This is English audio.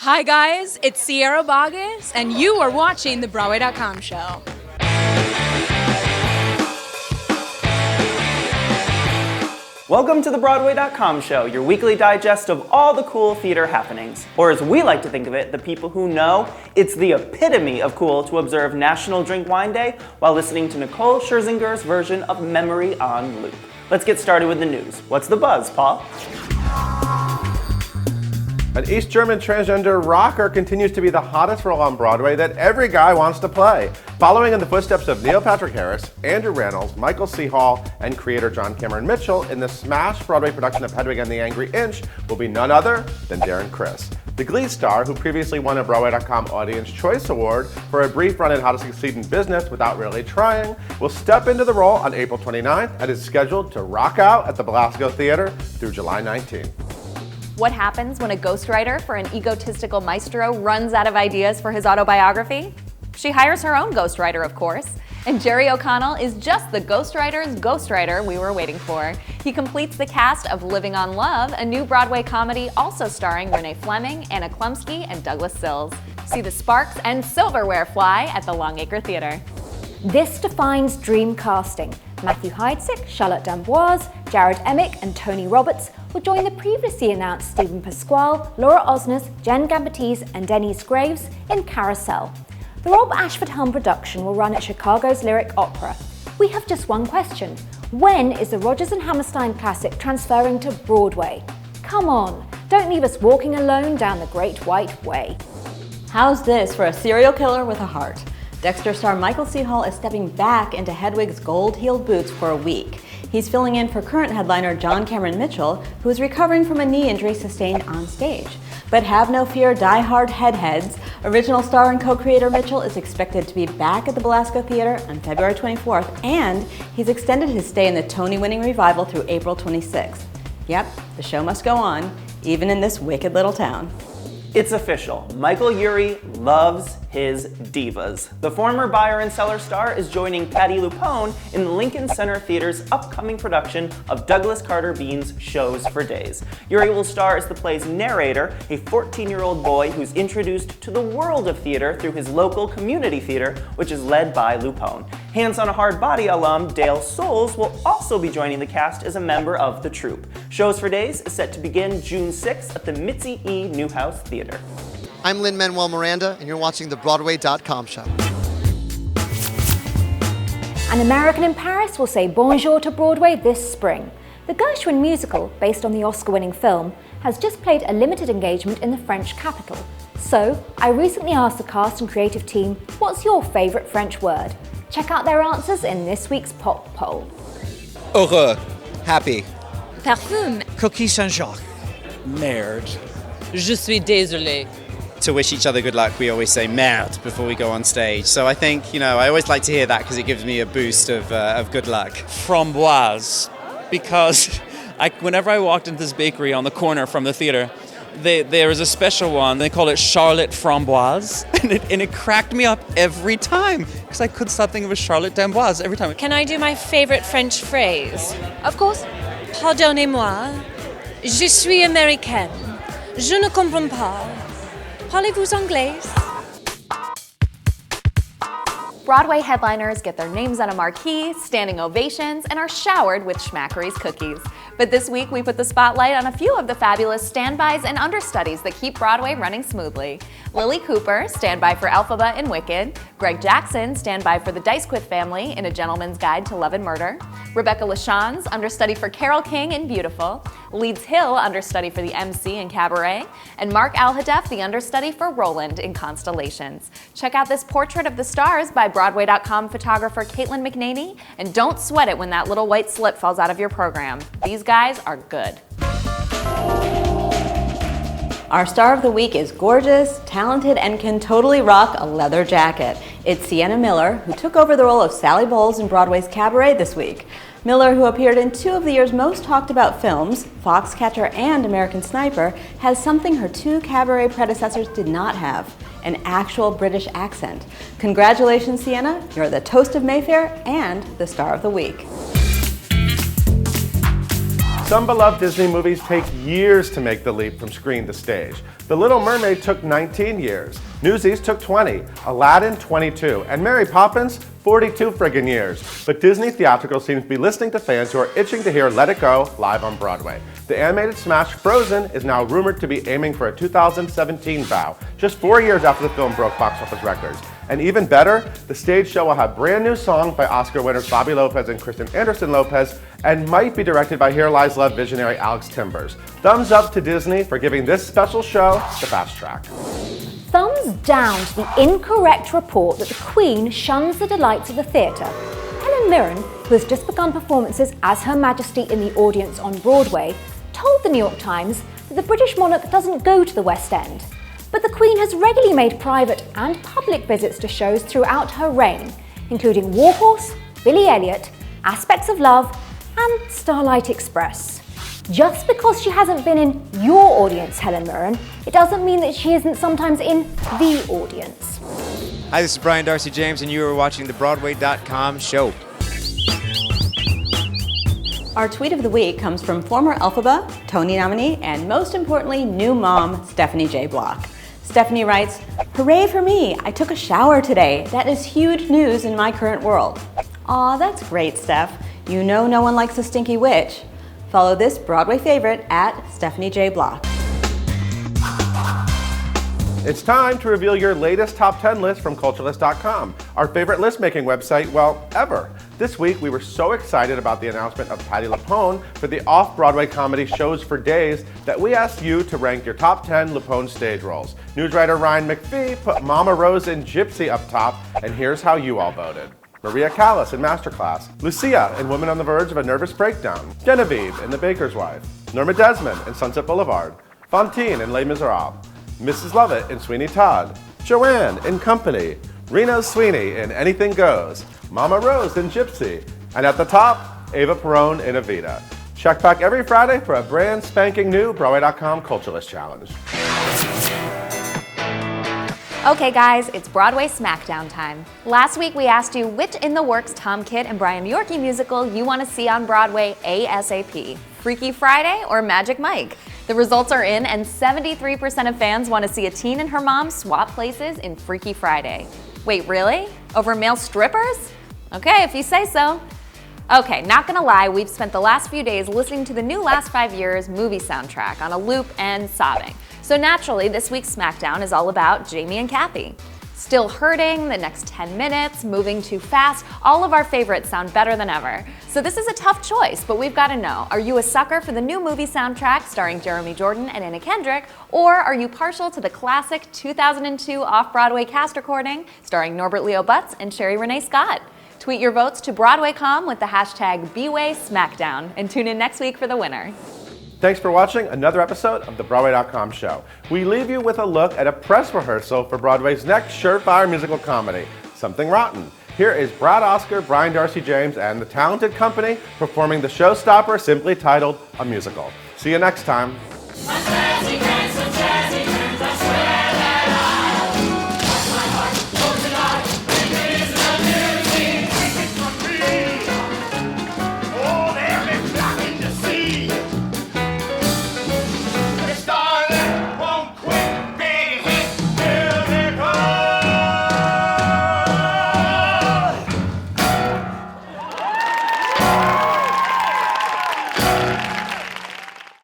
Hi guys, it's Sierra Boggess, and you are watching the Broadway.com show. Welcome to the Broadway.com show, your weekly digest of all the cool theater happenings. Or as we like to think of it, the people who know, it's the epitome of cool to observe National Drink Wine Day while listening to Nicole Scherzinger's version of Memory on Loop. Let's get started with the news. What's the buzz, Paul? An East German transgender rocker continues to be the hottest role on Broadway that every guy wants to play. Following in the footsteps of Neil Patrick Harris, Andrew Rannells, Michael C. Hall, and creator John Cameron Mitchell in the smash Broadway production of Hedwig and the Angry Inch will be none other than Darren Criss. The Glee star, who previously won a Broadway.com Audience Choice Award for a brief run in How to Succeed in Business Without Really Trying, will step into the role on April 29th and is scheduled to rock out at the Belasco Theater through July 19th. What happens when a ghostwriter for an egotistical maestro runs out of ideas for his autobiography? She hires her own ghostwriter, of course. And Jerry O'Connell is just the ghostwriter's ghostwriter we were waiting for. He completes the cast of Living on Love, a new Broadway comedy also starring Renee Fleming, Anna Klumsky, and Douglas Sills. See the sparks and silverware fly at the Longacre Theater. This defines dream casting. Matthew Heidsick, Charlotte D'Amboise, Jared Emick, and Tony Roberts will join the previously announced Stephen Pasquale, Laura Osnes, Jen Gambatese, and Denise Graves in Carousel. The Rob Ashford Helm production will run at Chicago's Lyric Opera. We have just one question. When is the Rodgers and Hammerstein classic transferring to Broadway? Come on, don't leave us walking alone down the Great White Way. How's this for a serial killer with a heart? Dexter star Michael C. Hall is stepping back into Hedwig's gold-heeled boots for a week. He's filling in for current headliner John Cameron Mitchell, who is recovering from a knee injury sustained on stage. But have no fear, die-hard heads. Original star and co-creator Mitchell is expected to be back at the Belasco Theater on February 24th, and he's extended his stay in the Tony-winning revival through April 26th. Yep, the show must go on, even in this wicked little town. It's official. Michael Urie loves his divas. The former buyer and seller star is joining Patti LuPone in the Lincoln Center Theater's upcoming production of Douglas Carter Beane's Shows for Days. Urie will star as the play's narrator, a 14-year-old boy who's introduced to the world of theater through his local community theater, which is led by LuPone. Hands on a Hard Body alum Dale Souls will also be joining the cast as a member of the troupe. Shows for Days is set to begin June 6th at the Mitzi E. Newhouse Theater. I'm Lin-Manuel Miranda, and you're watching the Broadway.com show. An American in Paris will say bonjour to Broadway this spring. The Gershwin musical, based on the Oscar-winning film, has just played a limited engagement in the French capital. So, I recently asked the cast and creative team, what's your favorite French word? Check out their answers in this week's pop poll. Heureux, happy. Parfum. Coquille Saint-Jacques. Merde. Je suis désolé. To wish each other good luck, we always say merde before we go on stage. So I think, I always like to hear that because it gives me a boost of good luck. Framboise. Because whenever I walked into this bakery on the corner from the theater, there is a special one. They call it Charlotte Framboise. And it cracked me up every time because I could stop thinking of a Charlotte D'Amboise every time. Can I do my favorite French phrase? Of course. Pardonnez-moi. Je suis américaine. Je ne comprends pas. Parlez-vous anglais? Broadway headliners get their names on a marquee, standing ovations, and are showered with Schmackery's cookies. But this week, we put the spotlight on a few of the fabulous standbys and understudies that keep Broadway running smoothly. Lily Cooper, standby for Elphaba in Wicked. Greg Jackson, standby for the Dicequith family in A Gentleman's Guide to Love and Murder. Rebecca LaChanze, understudy for Carole King in Beautiful. Leeds Hill, understudy for the MC in Cabaret. And Mark Alhadeff, the understudy for Roland in Constellations. Check out this portrait of the stars by Broadway.com photographer Caitlin McNaney, and don't sweat it when that little white slip falls out of your program. These guys are good. Our star of the week is gorgeous, talented, and can totally rock a leather jacket. It's Sienna Miller, who took over the role of Sally Bowles in Broadway's Cabaret this week. Miller, who appeared in two of the year's most talked about films, Foxcatcher and American Sniper, has something her two cabaret predecessors did not have, an actual British accent. Congratulations, Sienna. You're the toast of Mayfair and the star of the week. Some beloved Disney movies take years to make the leap from screen to stage. The Little Mermaid took 19 years, Newsies took 20, Aladdin 22, and Mary Poppins 42 friggin' years. But Disney Theatrical seems to be listening to fans who are itching to hear Let It Go live on Broadway. The animated smash Frozen is now rumored to be aiming for a 2017 vow, just 4 years after the film broke box office records. And even better, the stage show will have brand new songs by Oscar winners Bobby Lopez and Kristen Anderson Lopez, and might be directed by Here Lies Love visionary Alex Timbers. Thumbs up to Disney for giving this special show the fast track. Thumbs down to the incorrect report that the Queen shuns the delights of the theatre. Helen Mirren, who has just begun performances as Her Majesty in the audience on Broadway, told the New York Times that the British monarch doesn't go to the West End. But the Queen has regularly made private and public visits to shows throughout her reign, including War Horse, Billy Elliot, Aspects of Love, and Starlight Express. Just because she hasn't been in your audience, Helen Mirren, it doesn't mean that she isn't sometimes in the audience. Hi, this is Brian Darcy James, and you are watching the Broadway.com show. Our tweet of the week comes from former Elphaba, Tony nominee, and most importantly, new mom, Stephanie J. Block. Stephanie writes, "Hooray for me! I took a shower today. That is huge news in my current world." Aw, that's great, Steph. You know no one likes a stinky witch. Follow this Broadway favorite at Stephanie J. Block. It's time to reveal your latest top 10 list from Culturelist.com, our favorite list-making website, well, ever. This week, we were so excited about the announcement of Patti LuPone for the off-Broadway comedy Shows for Days that we asked you to rank your top 10 LuPone stage roles. Newswriter Ryan McPhee put Mama Rose and Gypsy up top, and here's how you all voted. Maria Callas in Masterclass, Lucia in Woman on the Verge of a Nervous Breakdown, Genevieve in The Baker's Wife, Norma Desmond in Sunset Boulevard, Fantine in Les Miserables, Mrs. Lovett in Sweeney Todd, Joanne in Company, Rena Sweeney in Anything Goes, Mama Rose in Gypsy, and at the top, Ava Perón in Evita. Check back every Friday for a brand spanking new Broadway.com Culture List Challenge. Okay guys, it's Broadway Smackdown time. Last week we asked you which in the works Tom Kidd and Brian Yorkie musical you want to see on Broadway ASAP. Freaky Friday or Magic Mike? The results are in and 73% of fans want to see a teen and her mom swap places in Freaky Friday. Wait, really? Over male strippers? Okay, if you say so. Okay, not gonna lie, we've spent the last few days listening to the new Last 5 Years movie soundtrack on a loop and sobbing. So naturally, this week's Smackdown is all about Jamie and Kathy. Still Hurting, The Next 10 Minutes, Moving Too Fast, all of our favorites sound better than ever. So this is a tough choice, but we've got to know, are you a sucker for the new movie soundtrack starring Jeremy Jordan and Anna Kendrick, or are you partial to the classic 2002 off-Broadway cast recording starring Norbert Leo Butz and Sherry Renee Scott? Tweet your votes to BroadwayCom with the hashtag BWaySmackdown and tune in next week for the winner. Thanks for watching another episode of the Broadway.com show. We leave you with a look at a press rehearsal for Broadway's next surefire musical comedy, Something Rotten. Here is Brad Oscar, Brian Darcy James, and the talented company performing the showstopper simply titled A Musical. See you next time.